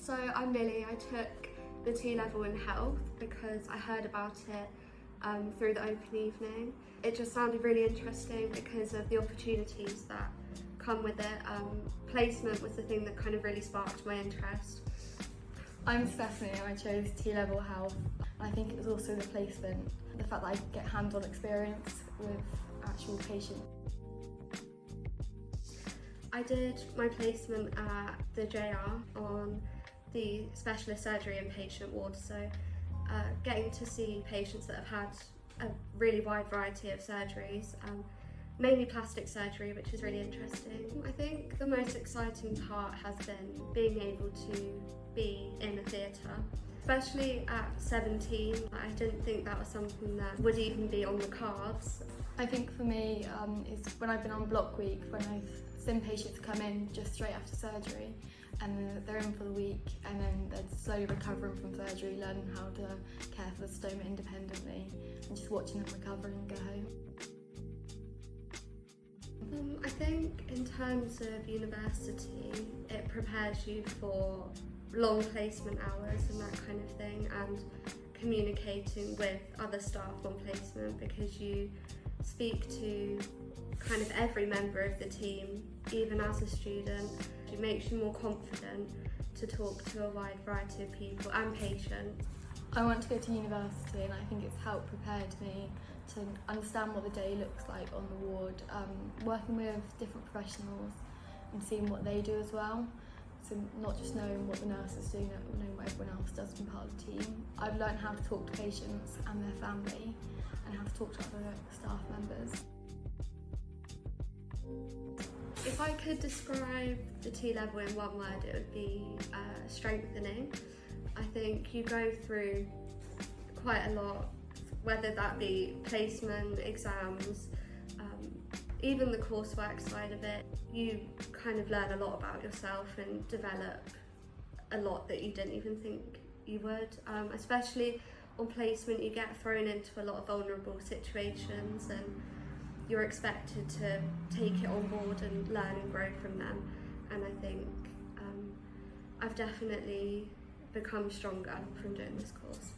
So I'm Lily. I took the T-level in health because I heard about it through the open evening. It just sounded really interesting because of the opportunities that come with it. Placement was the thing that kind of really sparked my interest. I'm Stephanie and I chose T-level health. I think it was also the placement, the fact that I get hands-on experience with actual patients. I did my placement at the JR on the specialist surgery and patient ward, so getting to see patients that have had a really wide variety of surgeries, mainly plastic surgery, which is really interesting. I think the most exciting part has been being able to be in a theatre. Especially at 17, I didn't think that was something that would even be on the cards. I think for me is when I've been on block week, when I've seen patients come in just straight after surgery and they're in for the week and then they're slowly recovering from surgery, learning how to care for the stoma independently and just watching them recover and go home. I think in terms of university, it prepares you for long placement hours and that kind of thing, and communicating with other staff on placement, because you speak to kind of every member of the team, even as a student. It makes you more confident to talk to a wide variety of people and patients. I want to go to university and I think it's helped prepare me to understand what the day looks like on the ward, working with different professionals and seeing what they do as well. So not just knowing what the nurses do, knowing what everyone else does from part of the team. I've learned how to talk to patients and their family and how to talk to other staff members. If I could describe the T-level in one word, it would be strengthening. I think you go through quite a lot, whether that be placement, exams, even the coursework side of it. You kind of learn a lot about yourself and develop a lot that you didn't even think you would. Especially on placement, you get thrown into a lot of vulnerable situations and you're expected to take it on board and learn and grow from them. And I think I've definitely become stronger from doing this course.